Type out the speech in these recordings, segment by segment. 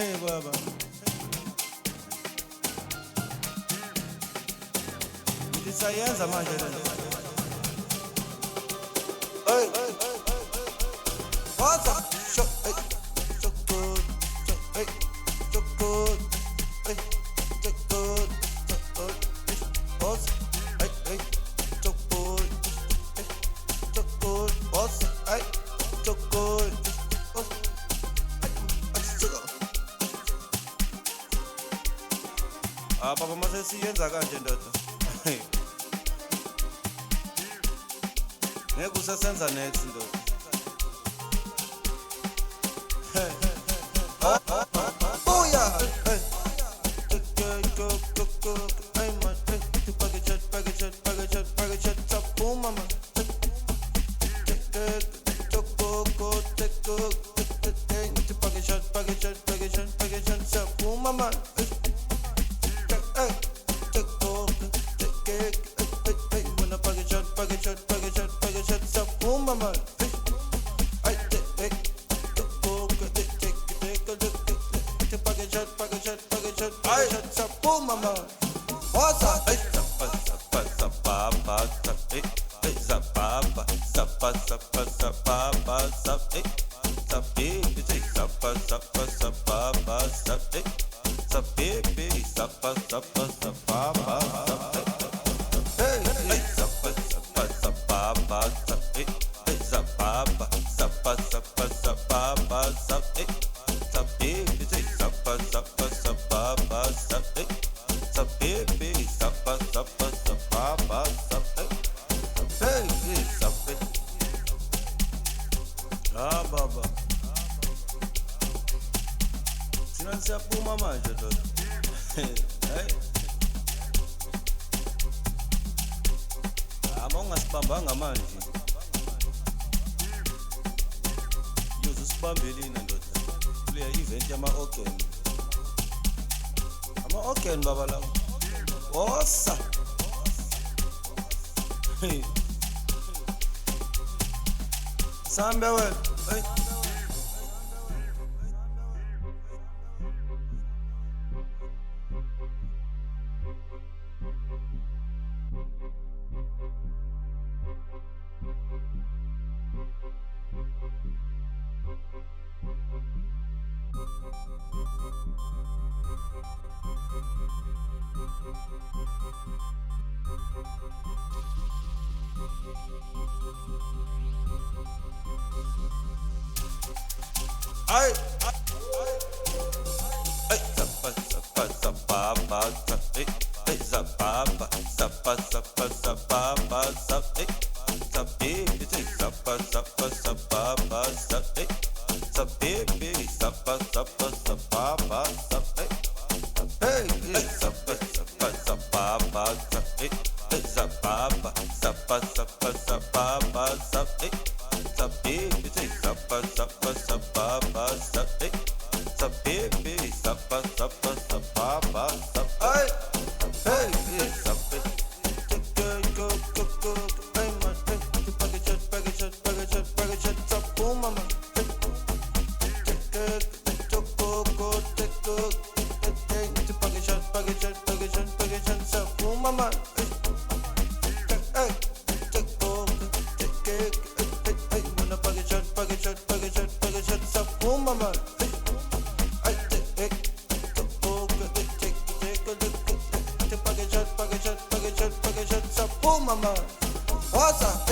Hey baba. Ngisayenza manje lento. Hey. What's up? Show, hey. So good. So, hey. So good. Hey. So good. So good. What's up? Hey, hey. So good. Hey. So good. What's up? Hey. So good. Baba mase siyenza kanje ndoda. Ngeke usasenza next ndoda. Oh yeah. Hey man, package shot, top boom mama. Package shot, top boom mama. Package shot, stop, boom, mama. Package shot, stop, boom, mama. What's up? Ah, baba. Sina siyaphuma manje ndoda. Hey. Ungasibambanga manje. Yuze sibambelini ndoda. Kule event yama-organ. Ama-organ baba lawo. Wosa. Hey. Sambe wena. Hey. Ay, mama. What's up?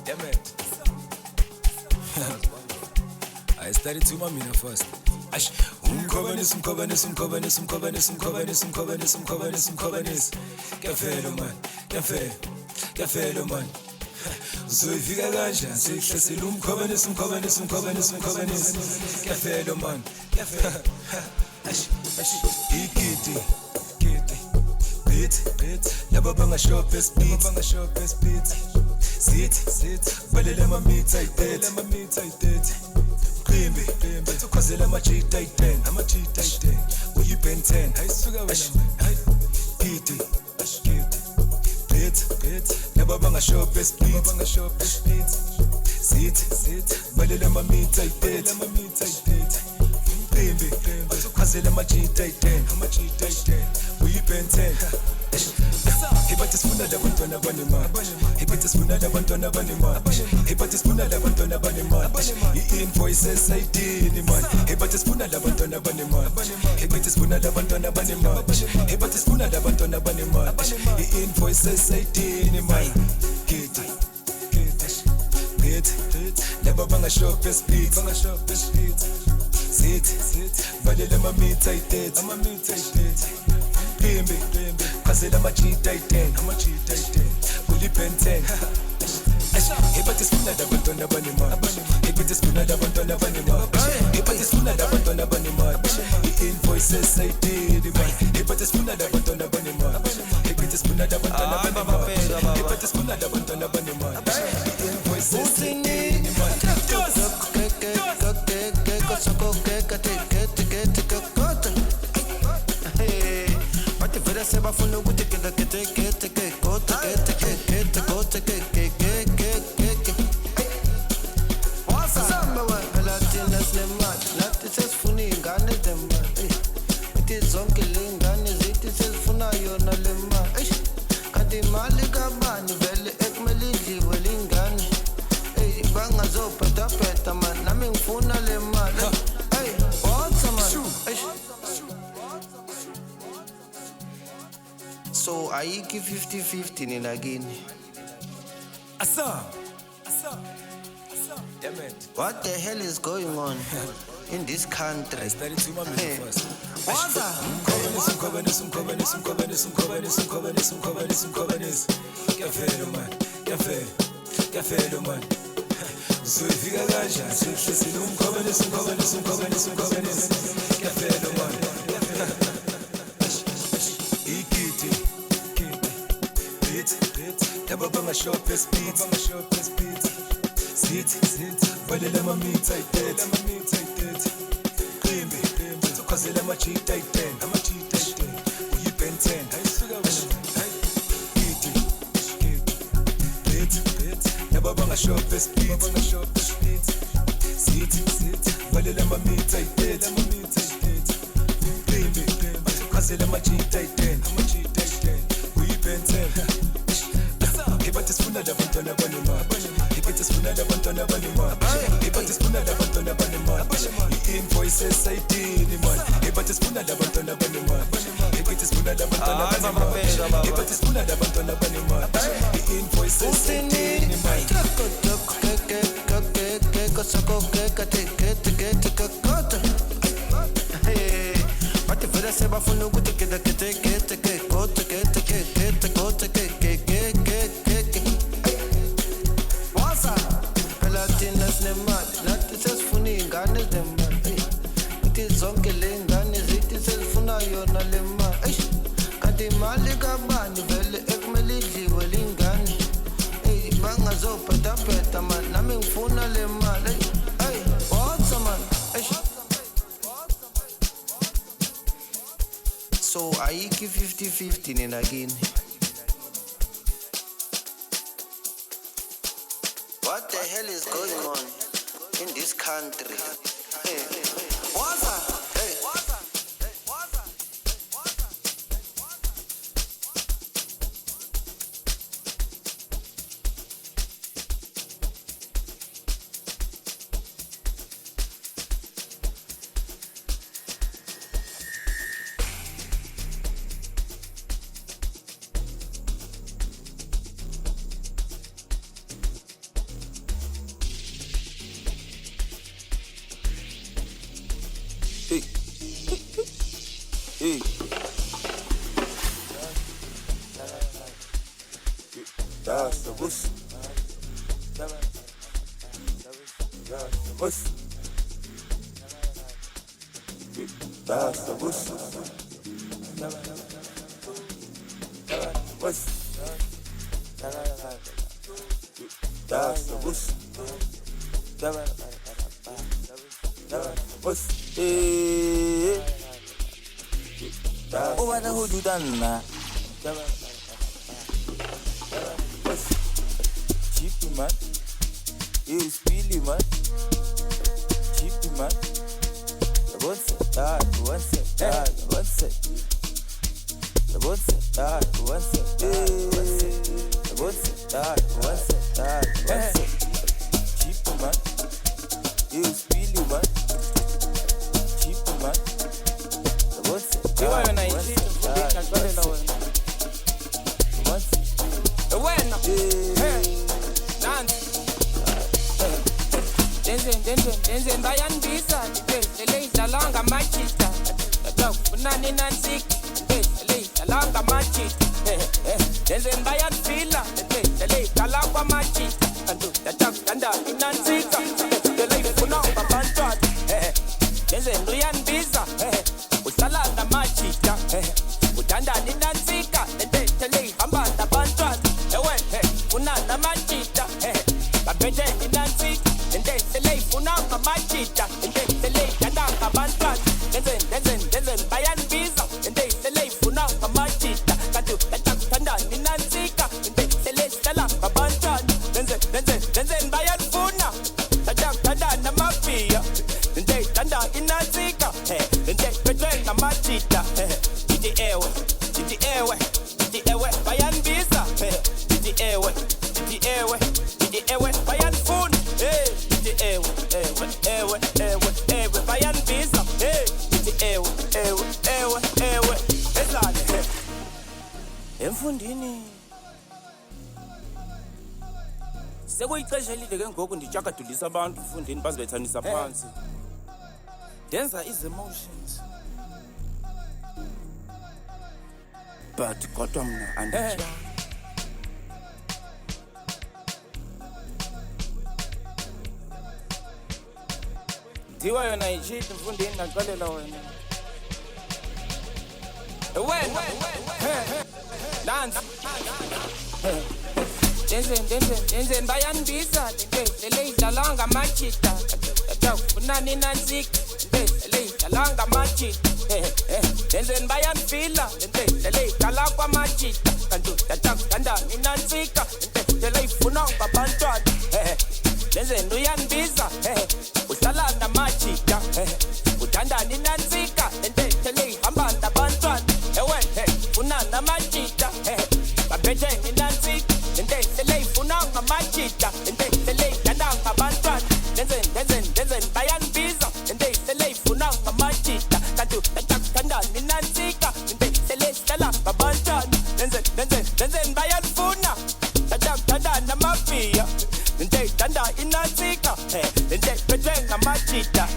Damn it. I started to my mina first. Umkhobanisi, umkhobanisi, umkhobanisi, umkhobanisi, umkhobanisi, umkhobanisi, umkhobanisi, umkhobanisi. Kuyafela man, kuyafela, kuyafela man. Uzoyifika kanjani sihlasela umkhobanisi, umkhobanisi, umkhobanisi, umkhobanisi. Kuyafela man, kuyafela. Igidi, gidi, beat, laba bangashophe speed, sit, balele amamitha ayidate. Qimbi, ukhozela ama-cheat ay-10, uyi-Ben 10. Gidi, beat, laba bangashophe speed, sit, balele amamitha ayidate. Qimbi, ukhozela ama-cheat ay-10, uyi-Ben 10. Hibathi sifuna labantwana abanemali, hibathi sifuna labantwana abanemali, hibathi sifuna labantwana abanemali, i-invoice esayidini man, hibathi sifuna labantwana abanemali, hibathi sifuna labantwana abanemali, hibathi sifuna labantwana abanemali, i-invoice esayidini man. Gidi, laba bangashophe speed, sit, balele amamitha ayidate. Qimbi, khazela ama-cheat ay-10, uyi-Ben 10. Hibathi sifuna labantwana abanemali, hibathi sifuna labantwana abanemali, hibathi sifuna labantwana abanemali, i-invoice esayidini man, hibathi sifuna labantwana abanemali, hibathi sifuna labantwana abanemali, hibathi sifuna labantwana abanemali, i-invoice esayidini man. Sebafuna ukuthi wasamba phela thina sinemali nathi sesifuna iy'ngane zemali ithi zonke ley'ngane zithi sezifuna yona le mali kanti imali kabani vele ekumele idliwe ley'ngane bangazophetaphetha man nami ngifuna le mali whatsa man. So ayikho 50-50 nina kini. Asa. Damn it. What the hell is going on in this country? I started to my minute first. What's up? Umkhobanisi. Kuyafela man. Uzoyifika kanjani sihlasela umkhobanisi. Kuyafela man. Igidi, beat, laba bangashophe speed, sit, balele amamitha ayidate. Qimbi, ukhozela ama-cheat ay-10, uyi-Ben 10. Gidi, beat, laba bangashophe speed, sit, balele amamitha ayidate. Qimbi, ukhozela ama-cheat ay-10, uyi-Ben 10. Hibathi sifuna labantwana abanemali, hibathi sifuna labantwana abanemali, hibathi sifuna labantwana abanemali, i-invoice esayidini man, hibathi sifuna labantwana abanemali, hibathi sifuna labantwana abanemali, hibathi sifuna labantwana abanemali, i-invoice esayidini man. Bathi vele sebafuna ukuthi nathi sesifuna iy'ngane zemali ithi zonke ley'ngane zithi sezifuna yona le mali kanti imali kabani vele ekumele idliwe ley'ngane bangazophetaphetha man nami ngifuna le mali whatsa man. So ayikho 50-50 nina kini. What the hell is going on in this country? What's up? That's a bush. That's a bush. That's a bush. Bush. That's a bush. Bush. Oh, what the hood you done now? Cheapy man, you speedy man. Cheapy man. What's it? What's it? What's it? What's it? What's it? What's it? What's it? What's it? Cheapy man, you speedy man. Cheapy man. What's it? You are when I see the What's it? when Denzen bayan bisa lele dalanga machita funani nansik lele dalanga machita Denzen bayan fila lele dalanga machita andu tanda inansika lele funanga bantwa Denzen luyan bisa usala na machita utanda inansika lele hamba na bantwa funana machita babete inansika Delay funa machita delay yanda kabantwa denzen bayan visa delay funa machita kadu tanda ninanzika delay stella kabantwa denzen bayan funa tanda na mafia tanda inanzika petrol na machita iti ewe bayan visa iti ewe bayan funa ewe bayan visa ewe ezane emfundini sekuyixesha elide ke ngoku ndijakadulisa abantu emfundini bazibethanisa phansi ndenza iz-emotions but kodwa mna anditya Diwa yona ichiti mfundini naxolela wena dance denzen bayan bisa lele dalanga machita funani nansika lele dalanga machita denzen bayan fila lele dalanga machita kantu tanda inansika lele funanga bantwa denzen uyan bisa usala na machita utanda ninanzika tele hamba na bantwa funana machita babete ninanzika tele funanga machita tele tanda bantwa denzen bayan visa tele funanga machita kantu tanda ninanzika tele stella bantwa denzen bayan funa tanda na mafia tanda inanzika petrol na machita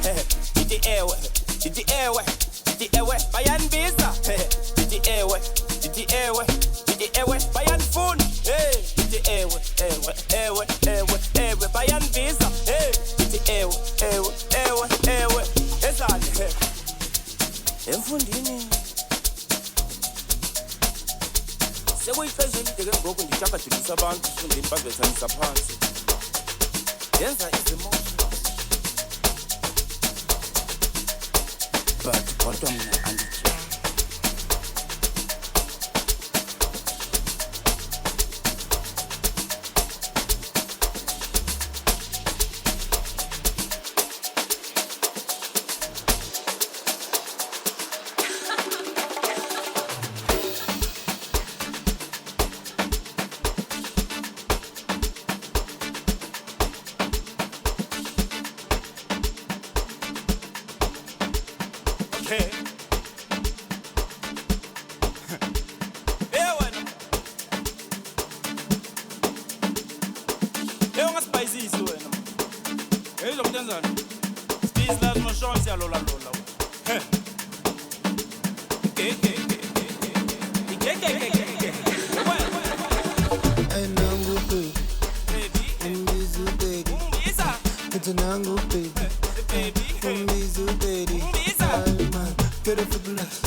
iti ewe bayan visa iti ewe bayan fun iti ewe bayan visa iti ewe ezane emfundini sekuyixesha elide ke ngoku ndijakadulisa abantu emfundini bazibethanisa phansi Yenza iz-emotions but kodwa mna anditya Enangu Until nangu baby Umbizu baby Get it for the last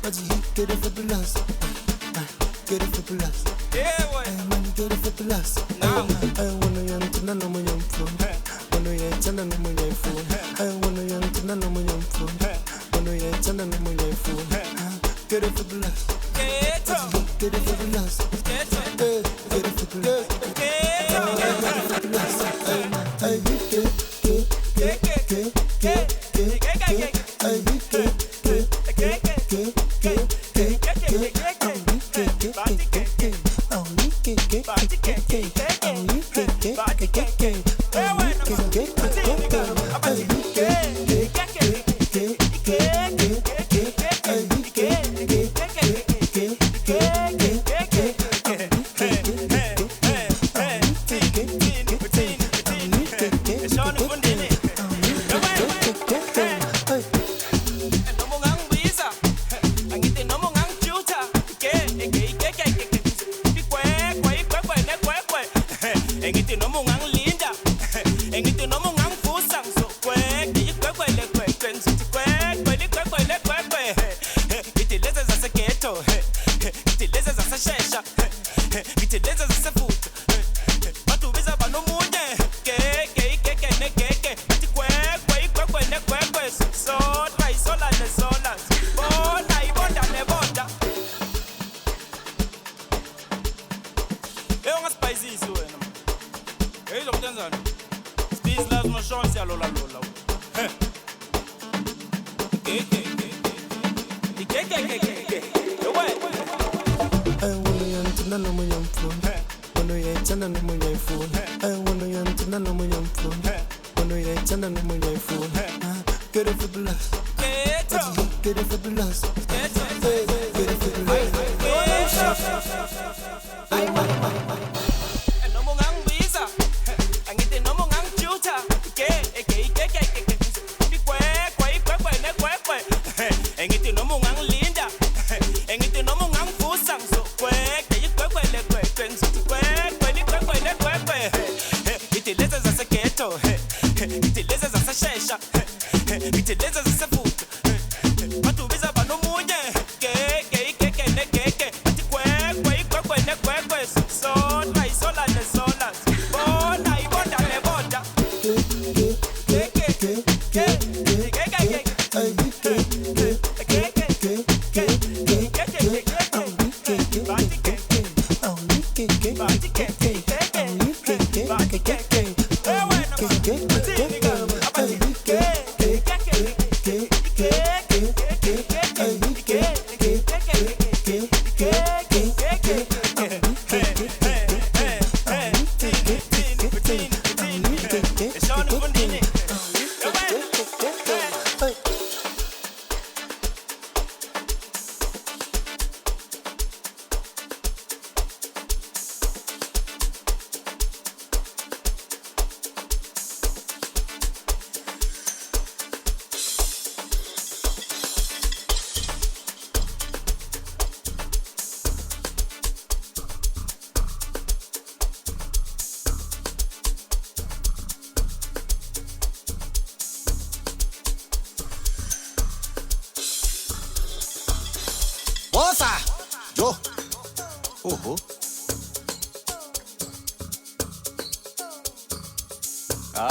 What's he get it for the last Get it for the last Man get it for the last I wanna young to none of my young phone Wanna young to none of my young phone I wanna young to none of my young phone Wanna young to none of my young phone Get it for the last Get it for the last Get it for the last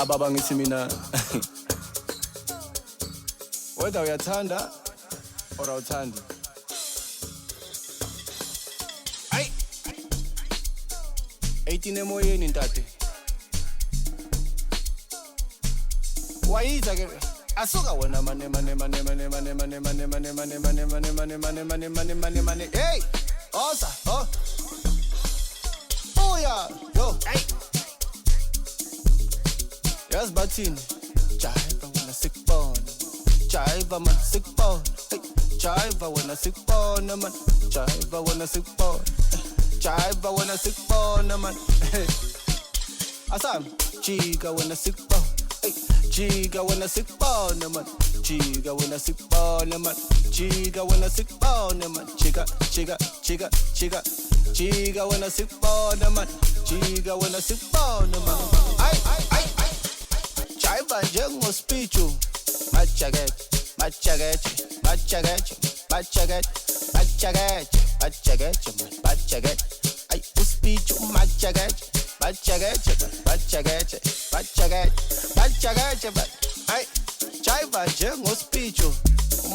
Baba ngithi mina whether uyathanda or awuthandi ay 18 emoyeni ntate wayiza ke asuka wena mane hey osa oh yeah yo ay yes bathini jive wena sikubona jive man sikubona jive wena sikubona man jive wena sikubona jive wena sikubona man asam jika wena sikubona jika wena sikubona man jika wena sikubona man jika wena sikubona man jika wena sikubona man jika wena sikubona man ay Jive njengospichu majaget majaget majaget majaget majaget majaget majaget ay uspichu majaget majaget majaget majaget majaget ay Jive njengospichu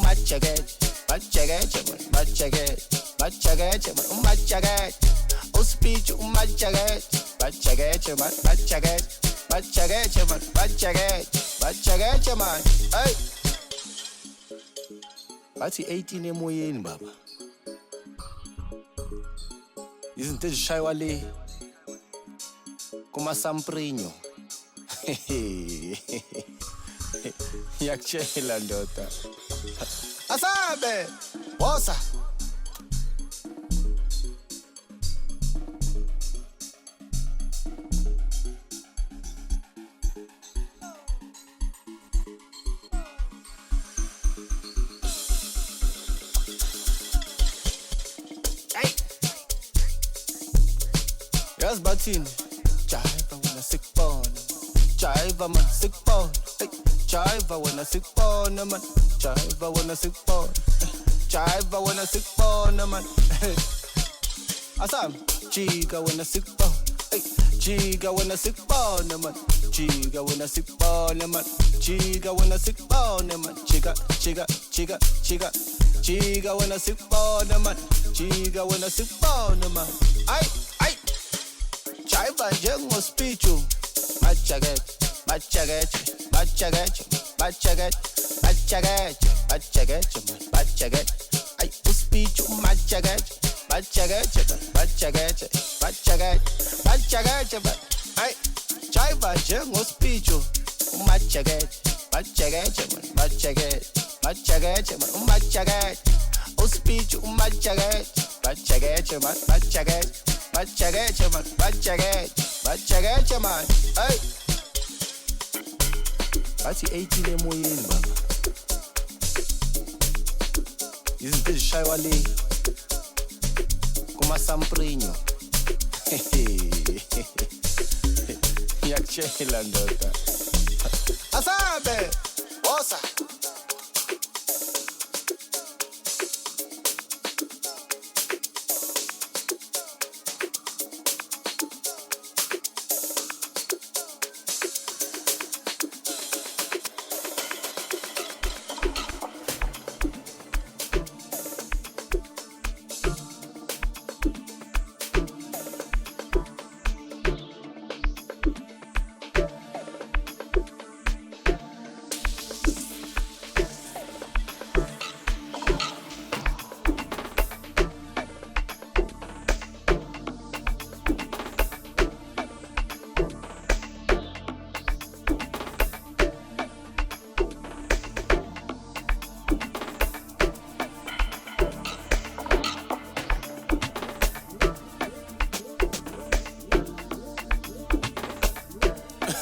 majaget majaget majaget majaget majaget uspichu majaget majaget majaget majaget majaget majaget man ay bathi 18 emoyeni baba izinto ezishaywa le kumasamprinyo yakutshela ndoda asabe wosa yazi bathini jive wena sikubona jive man sikubona jive wena sikubona man jive wena sikubona jive wena sikubona man asami jika wena sikubona jika wena sikubona man jika wena sikubona man jika wena sikubona man jika jika jika jika jika wena sikubona man jika wena sikubona man ay Jive njengospichu majaget majaget majaget majaget majaget majaget majaget ay uspichu majaget majaget majaget majaget majaget ay Jive njengospichu majaget majaget majaget majaget majaget uspichu majaget majaget majaget majaget man majaget majaget man ay bathi 18 emoyeni baba izinto ezishaywa le kumasamprinyo yakutshela ndoda asabe wosa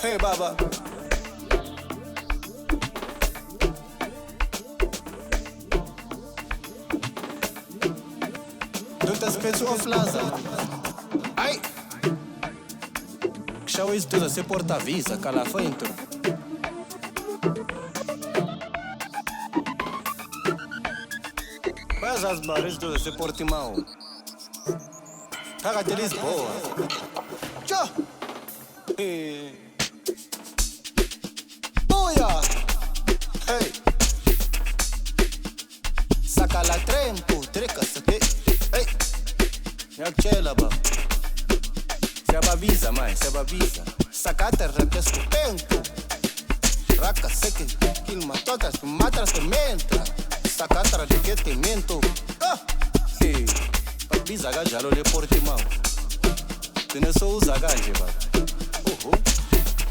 Hey baba Dr. Spețu Oflaza ai kshawa izinto zasePortavisa kalafa into bayazazi bari izinto zasePortimao phakathi Lisboa jo Boya hey Sakala trempo treca sake hey yakutshela baba siyabavisa manje siyabavisa sakata rakesco tempo raka seke kilma todas matras que mentra sakata requetimento hey babiza kanjalo le Portimao tene so uza kanje baba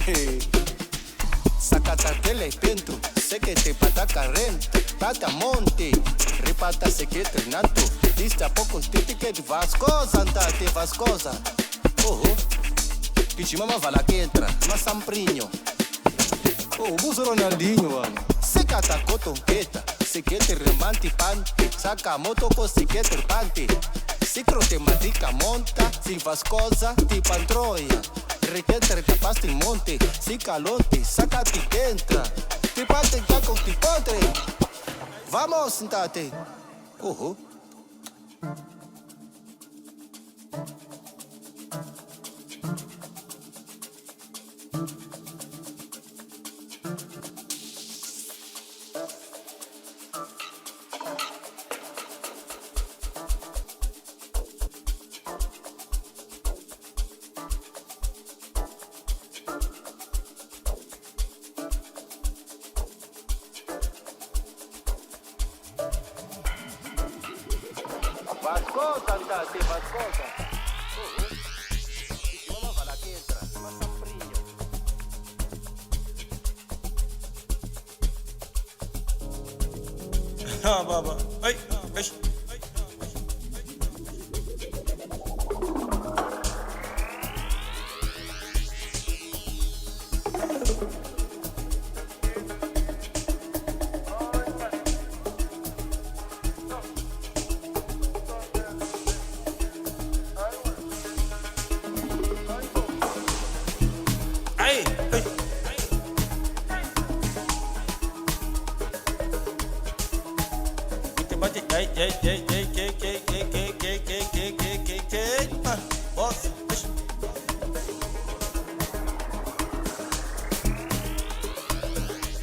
hey Sakata tele dentro, sé que te pata carrente, pata monte, ripata se que trenato, diste a pouco tete que de vascosa, andate vascosa. Que mama vala que entra, mas samprinho. Buzo Ronaldinho, mano. Se cata cotonqueta, se que te remante pante, saca moto com se que te pante. Se crote matica monta, se vascosa, te pantroia. Requete, repapaste em monte, se calote, saca-te dentro. Tripate, tá com tipotre. Vamos, sentate. Uhul. Vascosa, sentate, vascosa. Uhul. Vamos a la quieta, más frío. Ah, baba. Ay, ay. Ay, ay. Ay, ay, ay, ay, ah, boss.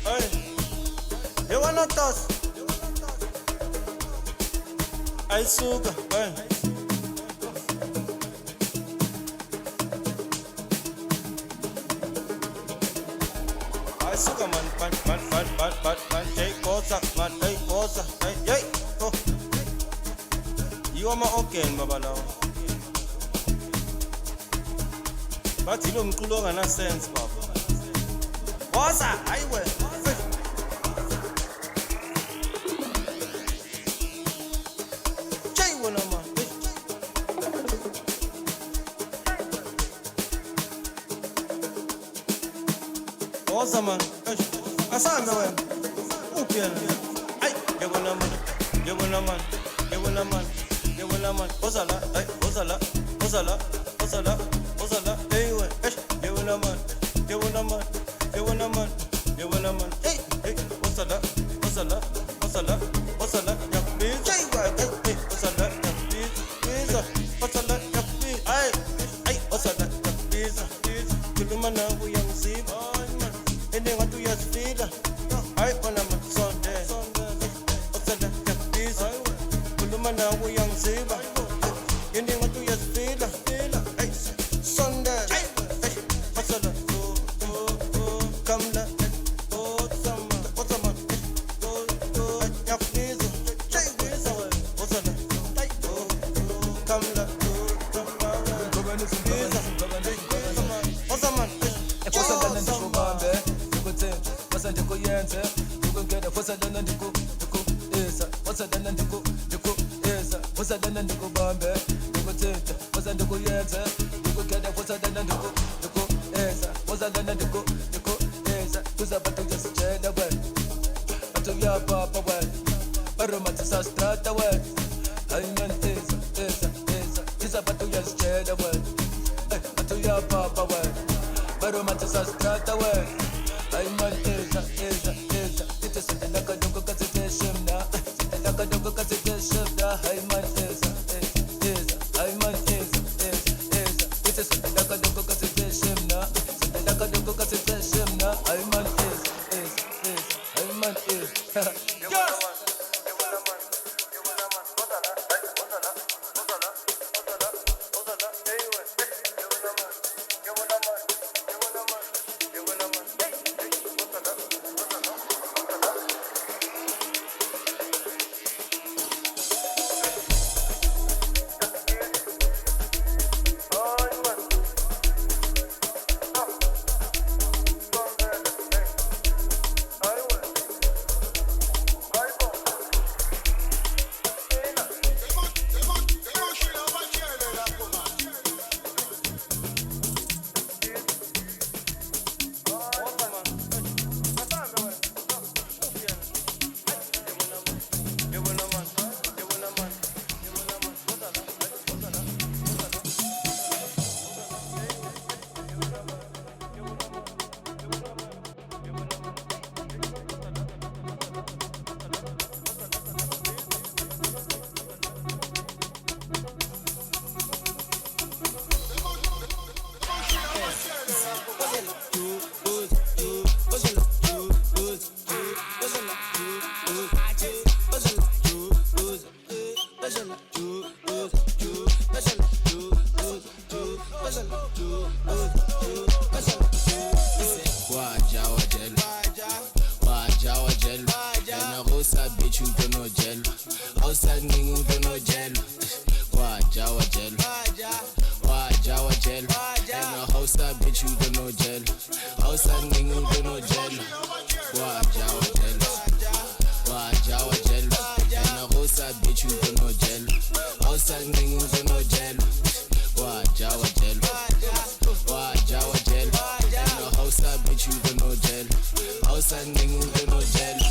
Ay, you wanna toss? Ay, sugar, ay. Ay, sugar, man, hey, cosa, man, hey, cosa, hey, hey, oh. You are my okay, babalawo. But you don't know no sense, baba. What's that? I will. Jay, one man. What's that, man? I saw him, man. Okay, ay, you wanna man, you wanna man, you wanna man. Ozala, ay, ozala, ozala, ozala, ozala, hey, we, you wanna man, you wanna man, you wanna man, you wanna man, hey, hey, ozala, ozala, ozala, ozala, ya please, hey, hey, ozala, ya please, ozala, ya please, ay, ozala, ya please, kulumana uyang siba, hindi nga tuya sila, ay, wana man, Sunday, ozala, ya please, kulumana uyang siba. Hindi nga tuya sila, ay, Sunday, ay, masala, kamla, osama, ay, yaknizo, chay, osala, ay, kamla, osama, awusaningi untona jelo wajawa jelo wajawa jelo yena rosa bitch untona jelo awusaningi untona jelo wajawa jelo wajawa jelo yena rosa bitch untona jelo awusaningi untona jelo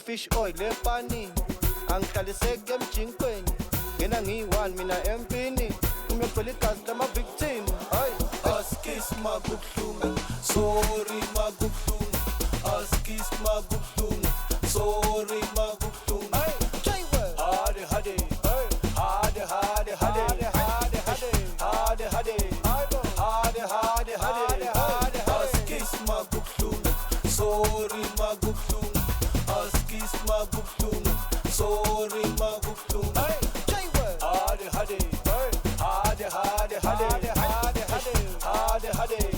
Fish oil, left panini. angihlaliseke emjinkweni ngena ngiyi-1 mina empini umyogcwela igazi lama-victim hayi askis makubuhlungu sorry makubuhlungu askis makubuhlungu sorry makubuhlungu hade hade hade hade hade hade hade hade hade hade hade askis makubuhlungu sorry makubuhlungu askis makubuhlungu sorry makubuhlungu hade hade hade hade hade hade hade hade hade hade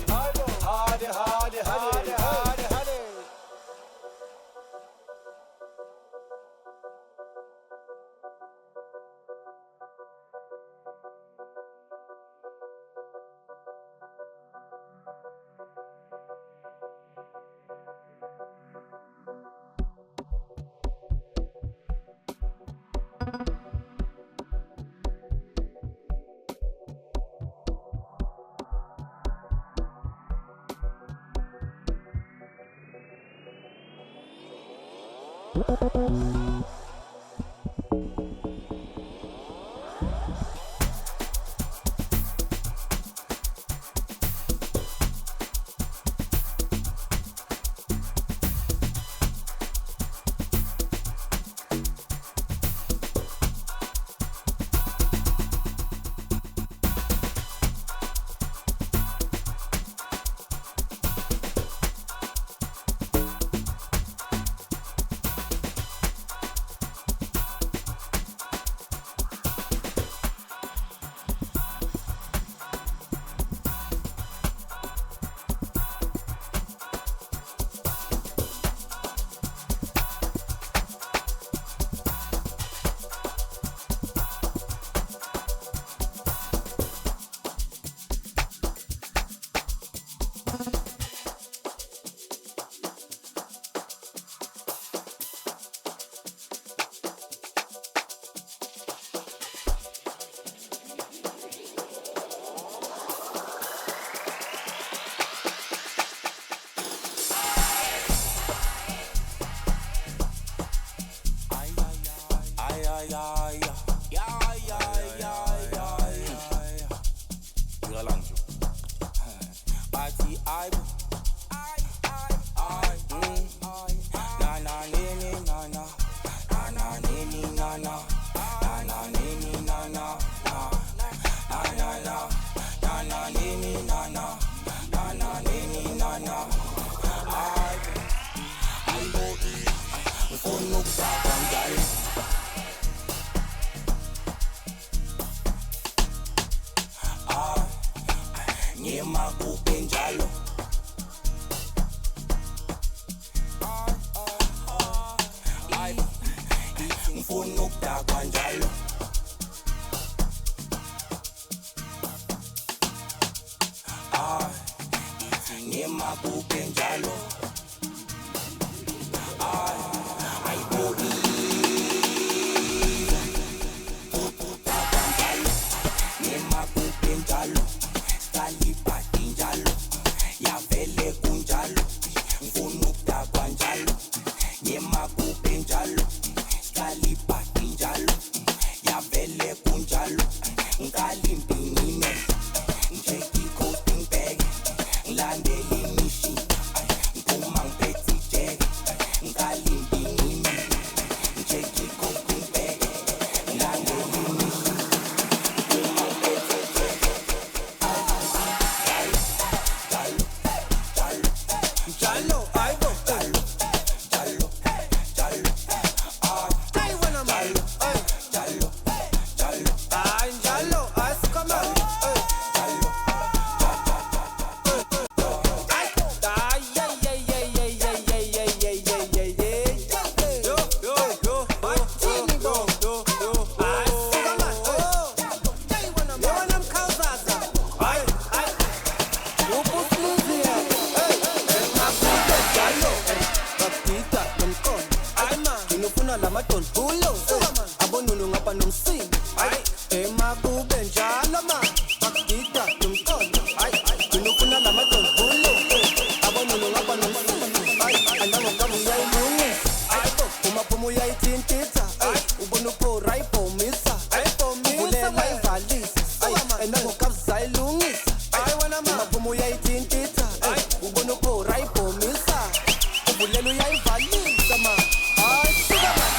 Siyalisa man. Hayi suka man.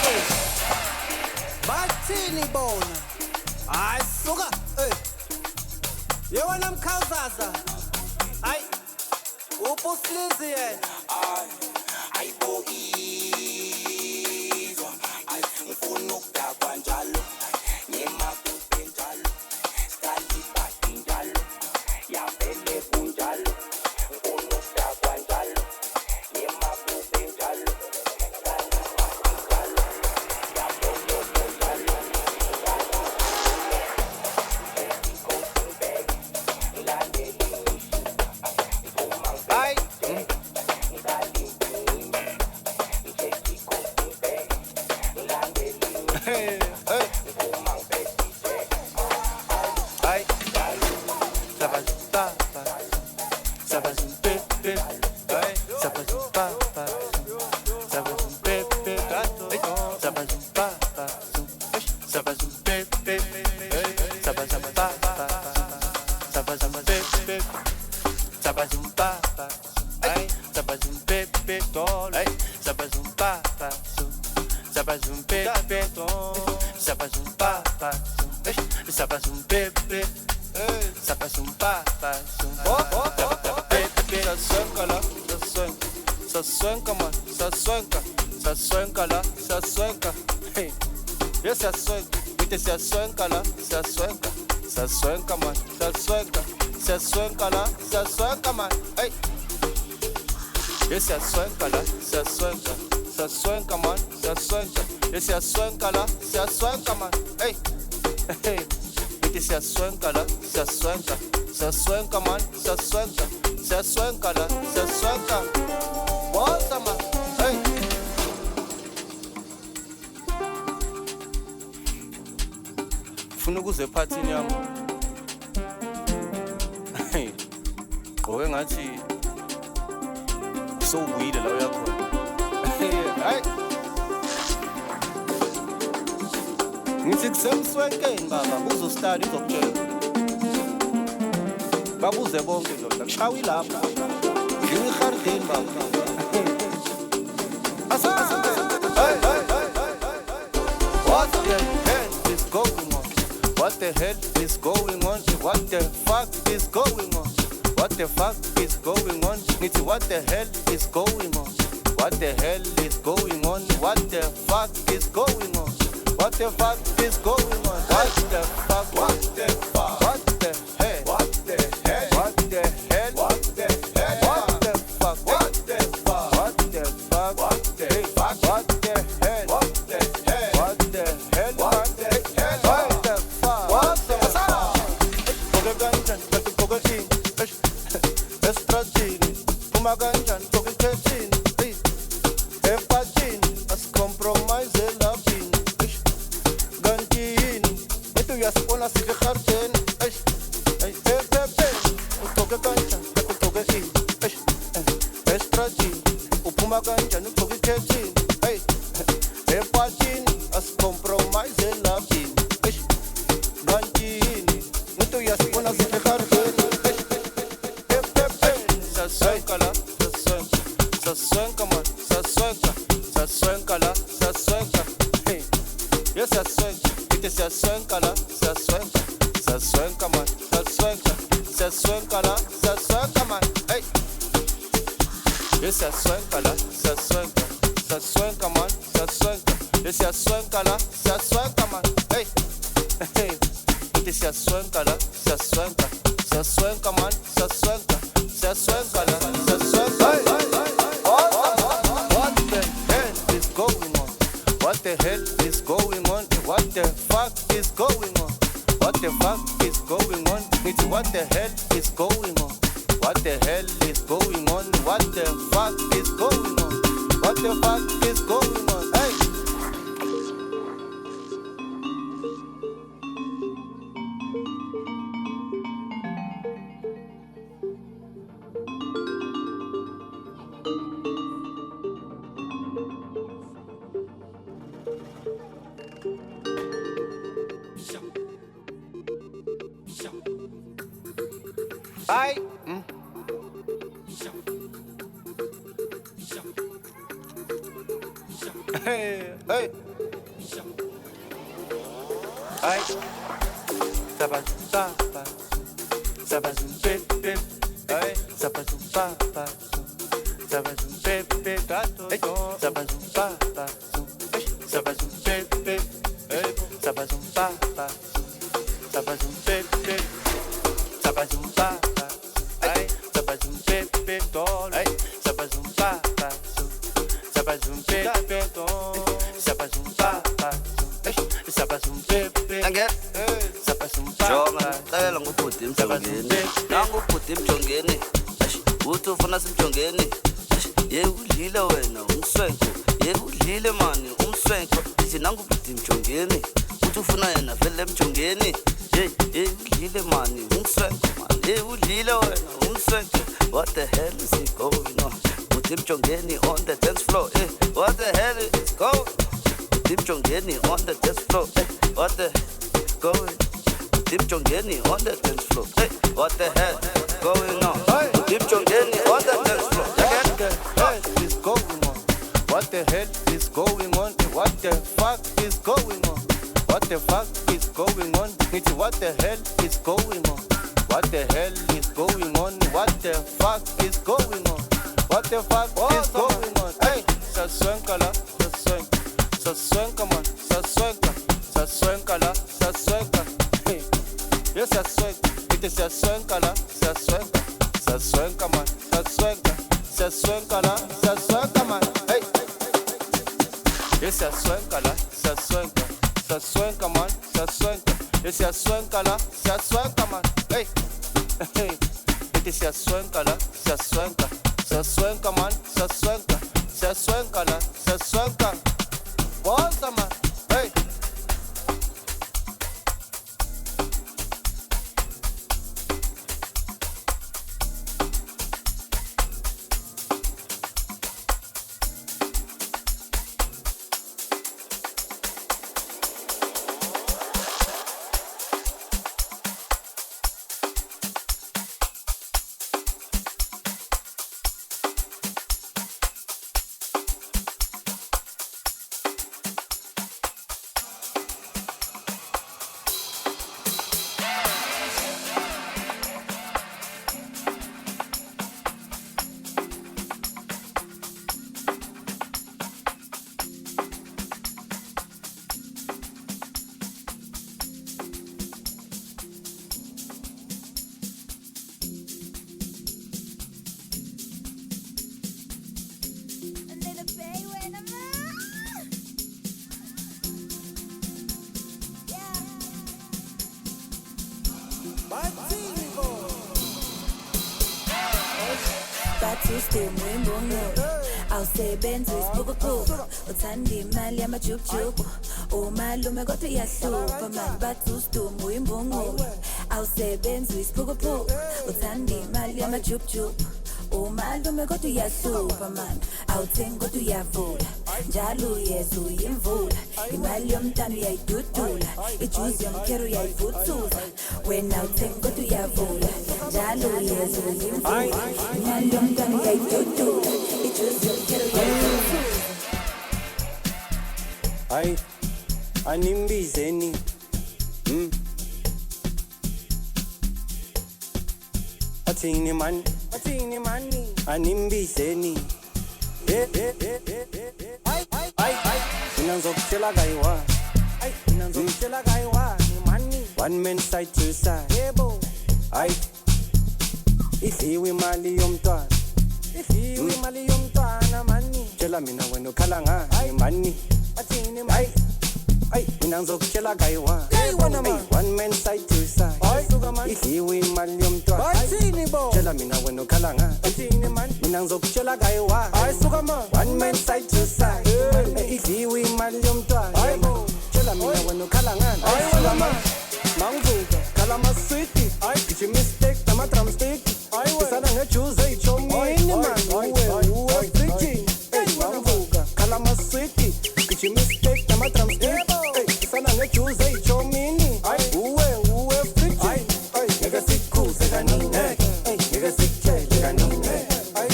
Bathini bona? Hayi suka. Yewona mkhawuzaza. Hayi. Upuslizi yena. Ayiboyizwa ngifuna ukudakwa njalo ngemakube njalo stalibhadi njalo yavele kunjalo ngifuna ukudakwa njalo ngemakube njalo stalibhadi njalo yavele kunjalo Hayi. Hey, hey. Ay, ça va papa, ça va bébé, ay, ça va papa, ça va bébé, ça va papa, ça va bébé, ça va papa, ça va bébé, ça va papa, ay, ça va bébé, ay, ça va papa. Ça va un bébé, ça va un papa, ça va un bébé, ça va un papa, bébé. Ça suenca là, ça suenca man, ça suenca là, ça suenca. Hey, yes ça suenca, vite ça suenca là, ça suenca man, ça suenca là, ça suenca man. Hey, yes ça suenca là, ça suenca. Ça suenca man, ça suenca. Et ça suenca là, ça suenca man. Hey, hey. Et ça suenca là, ça suenca. Ça suenca man, ça suenca. Ça suenca là, ça suenca. What's up man? Hey. Funa ukuze ephathini yami. Hey. Ngoke ngathi sowuyile la uyakhona. Hey. Ngithi kusemswenkeni baba uzostadi uzokutshela. Babuze bonke ndoda kushawa ilapha. Ngini khardini baba. Asa. Hey. What the hell is going on? What the hell is going on? What the fuck is going on? What the fuck is going on? Ngithi what the hell is going on? What the hell is going on? What the fuck is going on? What the fuck is going on? What the fuck? What the fuck? What the hell? What the hell? What the hell? What the hell? What the fuck? What the fuck? What the fuck? What the fuck? What the hell? What the hell? What the hell? What the hell? What the fuck? What the fuck? Koke kanjani? Kanti koke ini? Estradini. Uma kanjani? Koke khethini. Epatini. Asicompromise elabini. Gantini. Itu yasibona sihle khardeni. Epepeni. Ukoke kanjani? Koke ini. Estradini. Uphuma kanjani? Koke khethini. Epatini. Asicompromise elabini. Gantini. Itu yasibona sihle khardeni. Ça suenca là, ça suenca man, ça suenca là, ça suenca. Hey, yes ça suenca, vite ça suenca là, ça suenca man, ça suenca là, ça suenca man. Hey, yes ça suenca là, ça suenca man, ça suenca. Yes ça suenca là, ça suenca man. Hey, hey, vite ça suenca là, ça suenca man, ça suenca. Ça suenca là, ça suenca. What the hell is going on? What the hell is going on? What the fuck is going on? What the fuck is going on? It's what the hell is going on? What the hell is going on? What the fuck is going on? What the fuck is going on? Hey. Bye. Hey, hey. Ay. Sabazum papa. Sabazum pip pip. Ay. Sabazum papa. Sabazum pip pip. Hey. Sabazum papa. Sabazum pip pip. Hey. Sabazum papa. Sabazum pip pip. Sabazum papa. Ay. Sabazum pip pip. Ay. Sabazum papa. Sabazum pip pip. Sabazum papa. Sabazum pip pip. Angel, Sabazum jonga papa. ngicela ngubhuti emjongeni. Nangubhuti emjongeni. Uthi ufuna simjongeni. Ye udlile wena umswenko. Ye udlile mani umswenko. Ithi nangubhuti emjongeni. Uthi ufuna yena vele emjongeni. Ye udlile mani umswenko man. Ye udlile wena umswenko. What the hell is it going on? Bhuti emjongeni on the dance floor. What the hell is going? Deep Jongeni on the dance floor. Hey, what the going? Deep Jongeni on the dance floor. Hey, what the hell going on? Deep Jongeni on the dance floor. What the hell is going on? What the hell is going on? What the fuck is going on? What the fuck is going on? It's what the hell is going on? What the hell is going on? What the fuck is going on? What the fuck is going on? Hey, Saswankala, Saswanka. Saswenka man, Saswenka, Saswenka la, Saswenka. Hey, yes Saswenka, it is Saswenka la, Saswenka, Saswenka man, Saswenka, Saswenka la, Saswenka man. Hey, yes Saswenka la, Saswenka, Saswenka man, Saswenka, yes Saswenka la, Saswenka man. Hey, hey, it is Saswenka la, Saswenka, Saswenka man, Saswenka, Saswenka la, Saswenka. What's the man? Hey. System wembongo awusebenzi isibukubuku uthanda imali yamajubujubu umalume kodwa iyahlupha mani bathi usdum uyimbongo awusebenzi isibukubuku uthanda imali yamajubujubu umalume kodwa iyahlupha mani awuthengi kodwa uyavula njalo uyeza uyimvula imali yomntana uyayidudula ijuzi yomkhero uyayivuthuza wena awuthengi kodwa uyavula njalo uyeza uyimvula imali yomntana uyayidudula ijuzi yomkhero uyayivuthuza. Ay, animbizeni. Athini man, animbizeni. Ay, inanzokutshela kayiwa. One man side to side. Ay, idliwe imali yomntwana. Tshela mina wena ukhala ngani mani. Ay, mina ngizokutshela kayiwa. One man side to side. Idliwe imali yomntwana. Tshela mina wena ukhala ngani. Mina ngizokutshela kayiwa. One man side to side. Idliwe imali yomntwana. Tshela mina wena ukhala ngani. Manguka khala maswiti. Ithi mistake nama drumstick. Isana ngejuice eyichomini man. Uwe freaking. Manguka khala maswiti. Ithi mistake nama drumstick. Isana ngejuice eyichomini. Uwe freaking. Nigga sikhuze kanini. Nigga sikutshele kanini.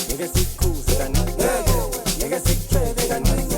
Nigga sikhuze kanini. Nigga sikutshele kanini.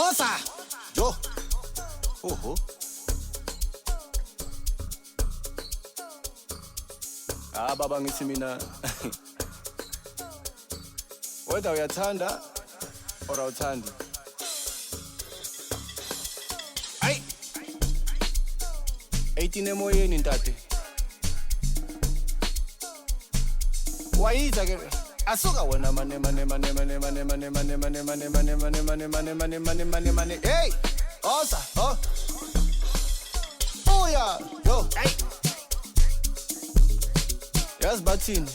Bossa! Yo! Oho. Baba ngithi mina whether uyathanda or awuthandi. Ay! 18 emoyeni ntate. Wayiza ke asuka wena mane. Hey! Osa, oh. Uya, yo. Hey. Yes, bathini.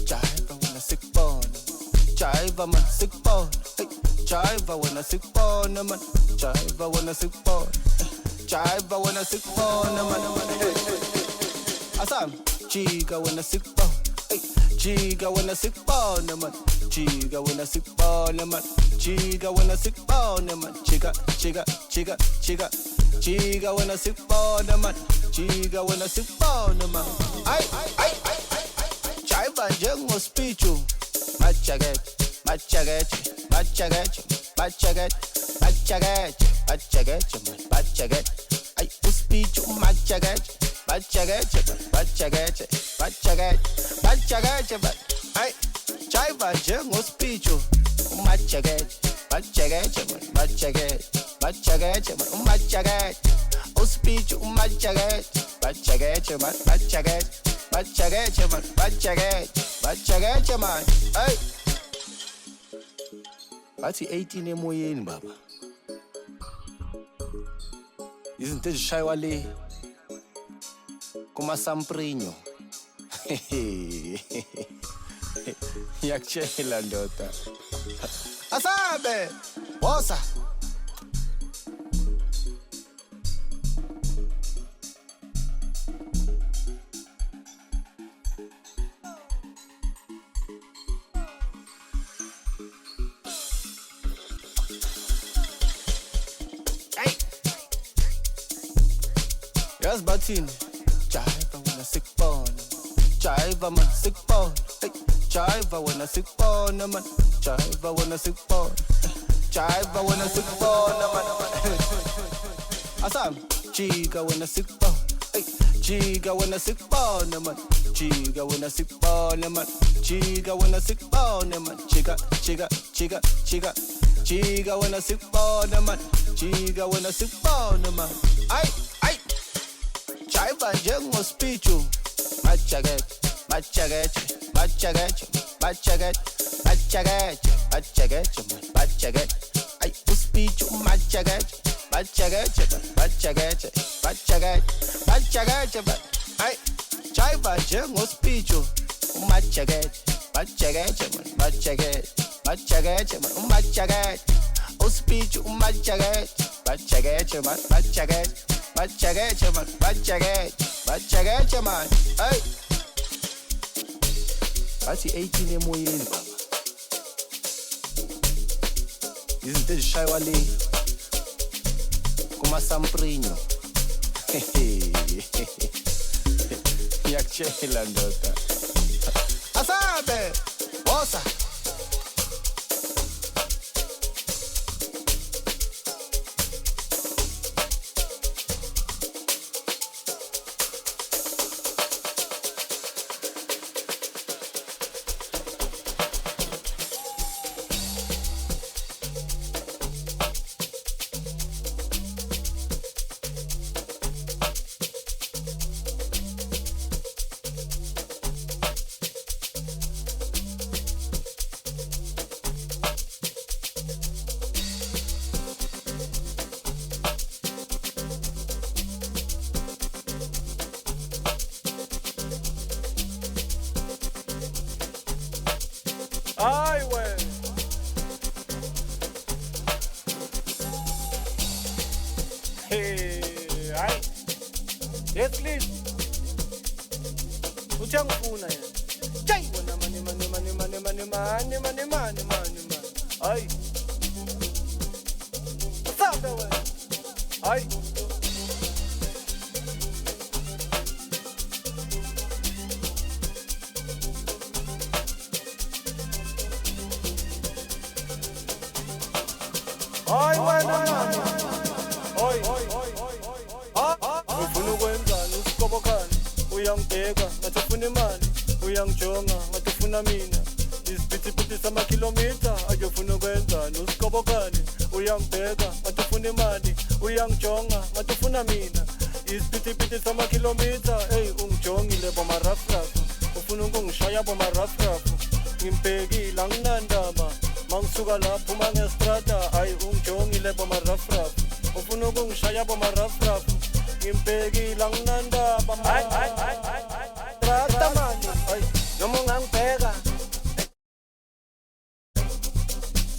Jive wena sikubona. Jive man sikubona. Hey, jive wena sikubona man. Jive wena sikubona. Jive wena sikubona man. Asam, chiga wena sikubona. Hey, chiga wena sikubona man. Chiga wena sikubona man. Chiga wena sikubona man. Chiga wena sikubona man. Chiga wena sikubona man. Ay. Jive njengospichu. Machaget. Ay, uspichu machaget. Ay, jive njengospichu. Machaget. Uspichu machaget. Machaget man. Ay. Bathi 18 emoyeni baba. Izinto ezishaywa le kuma samprinyo. Yakutshela ndoda. Asabe. Bossa. Yes, bathini. Jive wena sikubona. Jive man sikubona. Hey, jive wena sikubona man. Jive wena sikubona. Jive wena sikubona man. Asam, chiga wena sikubona. Hey, chiga wena sikubona man. Chiga wena sikubona man. Chiga wena sikubona man. Chiga wena sikubona man. Chiga wena sikubona man. Ay. Jive njengospichu. Machaget. Ay, uspichu machaget. Ay, jive njengospichu. Machaget. Uspichu machaget. Machaget man. Ay. Bathi 18 emoyeni baba. Izinto ezishaywa le kuma samprinyo. Yakutshela ndoda. Asabe. Bossa. Ay, güey. Hey, ay. Yes, please. Uchangifuna yena. Jay, wena mani. Ay. Sabe wena. Ay. Ay, bueno. uyangibheka ngathi ufuna imali uyangijonga ngathi ufuna mina isiphithiphithi samakhilomitha akuyofuna ukwenzani usikobokani uyangibheka ngathi ufuna imali uyangijonga ngathi ufuna mina isiphithiphithi samakhilomitha eyi ungijongile bomarafrafu ufuna ukungishaya bomarafrafu ngimbhekile anginandaba mangisuka lapho uma ngestrata hayi ungijongile bomarafrafu ufuna ukungishaya bomarafrafu ngimbhekile anginandaba strata manje hayi noma ungangibheka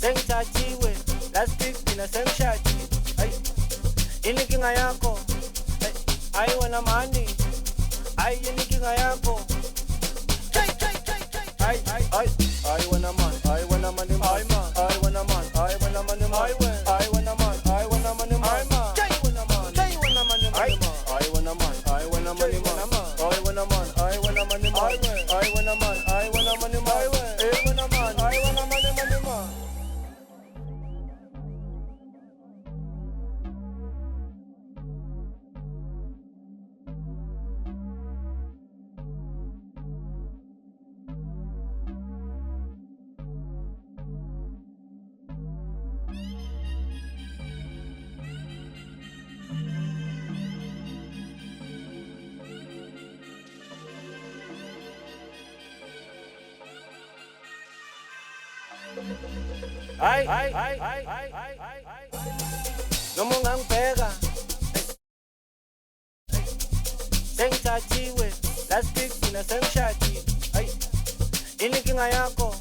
sengithathiwe last week mina sengishadile hayi yini inkinga yakho hayi wena mani hayi yini inkinga yakho I wanna man, I wanna money, I man, I wanna man, I wanna money, I wanna man, I wanna money, I man, I wanna man, I wanna money, I wanna man, I wanna money, I wanna man, I wanna money, I wanna man, I wanna money, I wanna man, I wanna money. Noma ungangibheka sengithathiwe last week mina sengishadile hayi yini inkinga yakho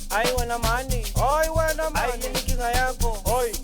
hayi wena mani hayi wena mani hayi yini inkinga yakho hoyi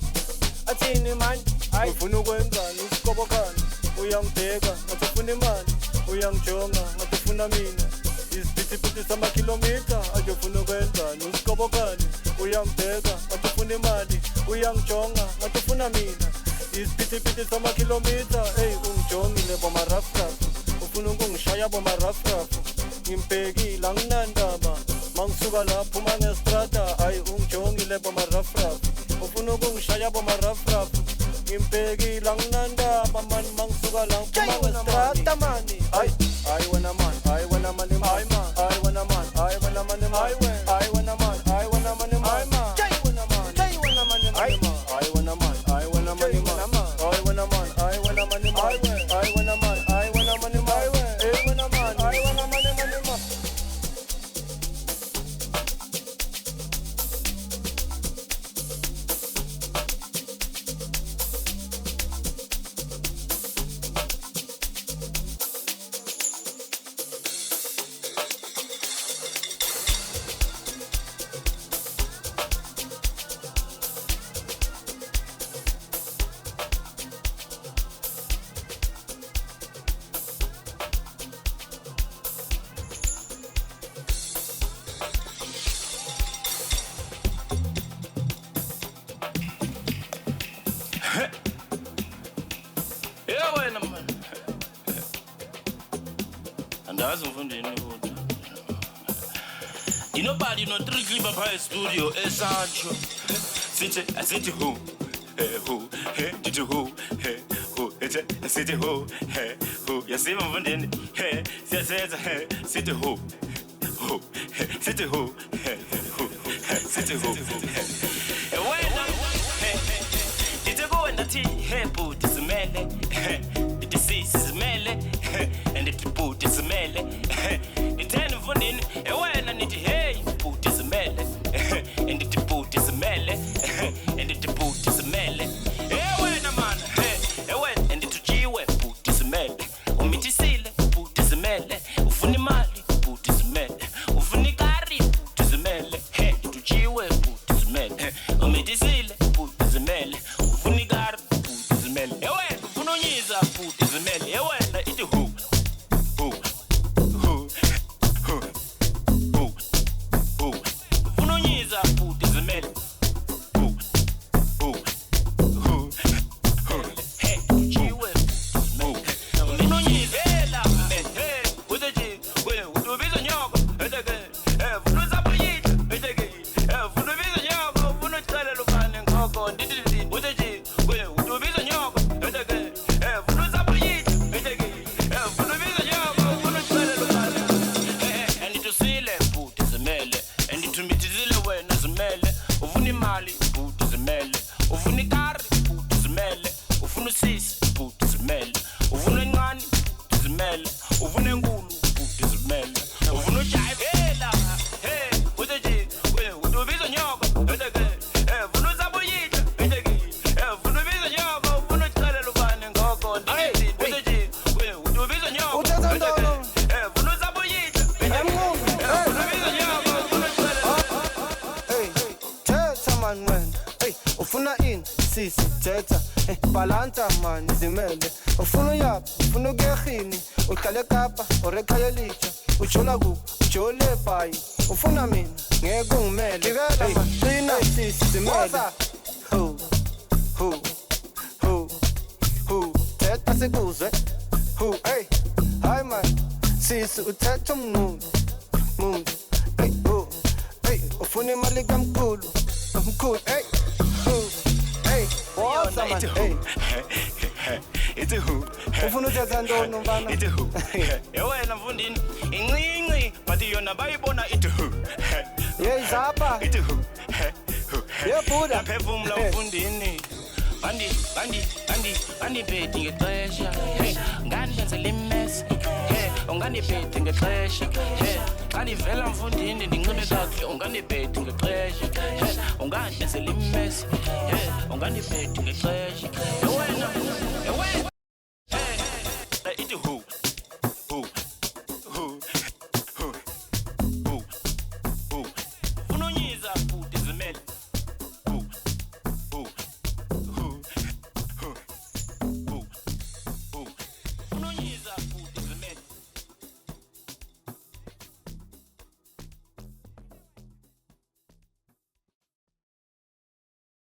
athini mani hayi ufuna ukwenzani usikobokani uyangibheka ngathi ufuna imali uyangijonga ngathi ufuna mina isiphithiphithi samakhilomitha akuyofuna ukwenzani usikobokani uyangibheka ngathi ufuna imali uyangijonga ngathi ufuna mina isiphithiphithi samakhilomitha eyi ungijongile bomarafrafu ufuna ukungishaya bomarafrafu ngimbhekile anginandaba mangisuka lapho uma ngestrata hayi ungijongile bomarafrafu ufuna ukungishaya bomarafrafu ngimbhekile anginandaba mani mangisuka lapho uma ngestrata mani I wanna man, I wanna money, I wanna man, I wanna money, I wanna man, I wanna money, I wanna man, I wanna money, I wanna man, I wanna money, I wanna man, I wanna money, I wanna man, I wanna money, I wanna man, I wanna money. Nobody no tricky by studio Sancho. City who did you who city who you see my friend hey city who city who city who did you go and the tea hey put this mele the disease is mele and it put this mele it ten funding when I need hey put this mele and it put this mele and it put this mele when a man when and it jiwe put this mele umitisile put this mele ufuni mali put this mele ufuni kari put this mele to jiwe put this mele umitisile put this mele ufuni kari put this mele when ufunonyiza put this mele when it who ufunonyiza put this mele With the G, with the thetha balanta man zimele ufuna uyaphi ufuna ukuyerhini uhlale eKapa or ekhaya elitsha ujola kuphi ujole ebhayi ufuna mina ngeke ungimele gibela man qina sisi zimele thetha sikuzwe hey hayi man sisi uthetha umuntu hey ufuna imali kamkhulu hey what's up man hey it's a who ufuna uthetha ntoni mfana it's a who yewena mfundini incinci but yona bayibona it's a who hey zapha it's a who yebuda phefumula mfundini Bandi beti ngexesha hey ngani benzela imess hey ungani beti ngexesha hey xa ndivela mfundini ndinxibe kakuhle ungani beti ngexesha hey ungani benzela imess hey ungani beti ngexesha wena